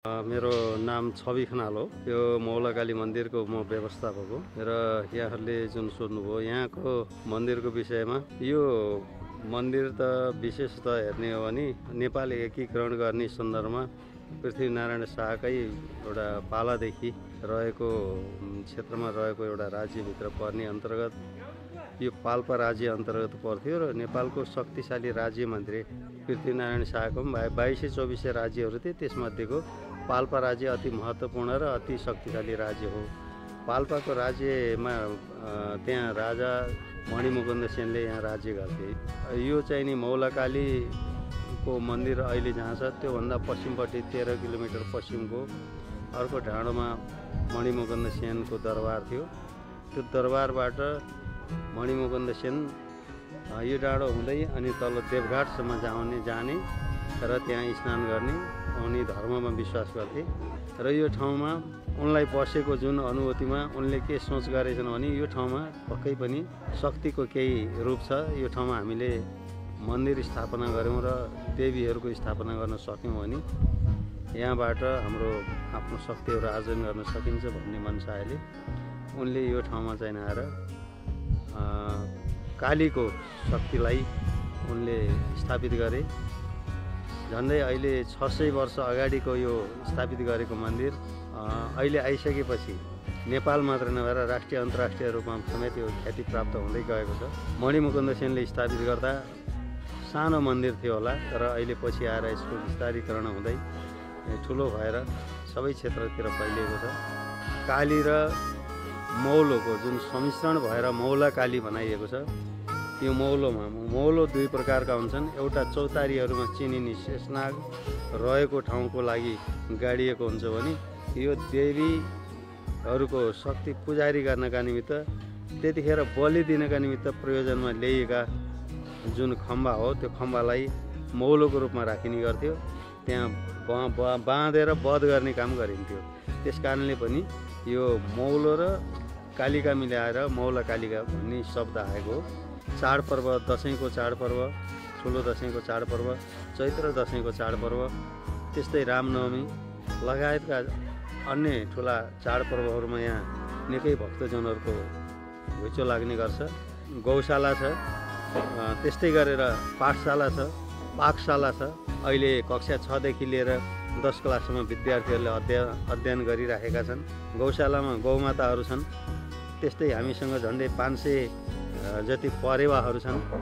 मेरो नाम छवि खनाल हो। यो मौलाकाली मन्दिरको म व्यवस्थापक हो र यहाँहरूले जुन सोध्नुभयो यहाँको मन्दिरको विषयमा, यो मन्दिर त विशेषतः हेर्ने हो भने नेपाल एकीकरण गर्ने सन्दर्भमा पृथ्वीनारायण शाहकै एउटा पालादेखि रहेको क्षेत्रमा रहेको एउटा राज्यभित्र पर्ने अन्तर्गत यो पाल्पा राज्य अन्तर्गत पर्थ्यो र नेपालको शक्तिशाली राज्य मन्त्री पृथ्वीनारायण शाहको 2224 राज्यहरू थिए। त्यसमध्येको पाल्पा राज्य अति महत्त्वपूर्ण र अति शक्तिशाली राज्य हो। पाल्पाको राज्यमा त्यहाँ राजा मणिमुकुन्द सेनले यहाँ राज्य गर्थे। यो चाहिँ नि मौलाकालीको मन्दिर अहिले जहाँ छ त्योभन्दा पश्चिमपट्टि 13 किलोमिटर पश्चिमको अर्को डाँडोमा मणिमुकुन्द सेनको दरबार थियो। त्यो दरबारबाट मणिमुकुन्द सेन यो डाँडो हुँदै अनि तल देवघाटसम्म जाने र त्यहाँ स्नान गर्ने उनी धर्ममा विश्वास गर्थे। र यो ठाउँमा उनलाई बसेको जुन अनुभूतिमा उनले के सोच गरेछन् भने यो ठाउँमा पक्कै पनि शक्तिको केही रूप छ। यो ठाउँमा हामीले मन्दिर स्थापना गऱ्यौँ र देवीहरूको स्थापना गर्न सक्यौँ भने यहाँबाट हाम्रो आफ्नो शक्तिहरू आर्जन गर्न सकिन्छ भन्ने मनसायले उनले यो ठाउँमा चाहिँ आएर कालीको शक्तिलाई उनले स्थापित गरे। झन्डै अहिले 600 वर्ष अगाडिको यो स्थापित गरेको मन्दिर अहिले आइसकेपछि नेपाल मात्र नभएर राष्ट्रिय अन्तर्राष्ट्रिय रूपमा समेत यो ख्याति प्राप्त हुँदै गएको छ। मणिमुकुन्द सेनले स्थापित गर्दा सानो मन्दिर थियो होला, तर अहिले पछि आएर यसको विस्तारीकरण हुँदै ठुलो भएर सबै क्षेत्रतिर फैलिएको छ। काली र मौलोको जुन सम्मिश्रण भएर मौलाकाली बनाइएको छ। यो मौलो दुई प्रकारका हुन्छन्। एउटा चौतारीहरूमा चिनिने शेषनाग रहेको ठाउँको लागि गाडिएको हुन्छ भने यो देवीहरूको शक्ति पुजारी गर्नका निमित्त त्यतिखेर बलि दिनका निमित्त प्रयोजनमा ल्याइएका जुन खम्बा हो त्यो खम्बालाई मौलोको रूपमा राखिने गर्थ्यो। त्यहाँ बाँधेर वध गर्ने काम गरिन्थ्यो। त्यस कारणले पनि यो मौलो र कालिका मिलाएर मौला कालिका भन्ने शब्द आएको हो। चाडपर्व, दसैँको चाडपर्व, ठुलो दसैँको चाडपर्व, चैत्र दसैँको चाडपर्व, त्यस्तै रामनवमी लगायतका अन्य ठुला चाडपर्वहरूमा यहाँ निकै भक्तजनहरूको घुइँचो लाग्ने गर्छ। गौशाला छ, त्यस्तै गरेर पाठशाला छ, पाकशाला छ। अहिले कक्षा 6 देखि लिएर 10 क्लाससम्म विद्यार्थीहरूले अध्ययन गरिराखेका छन्। गौशालामा गौमाताहरू छन्। त्यस्तै हामीसँग झन्डै 500 जति परेवाहरू छन्।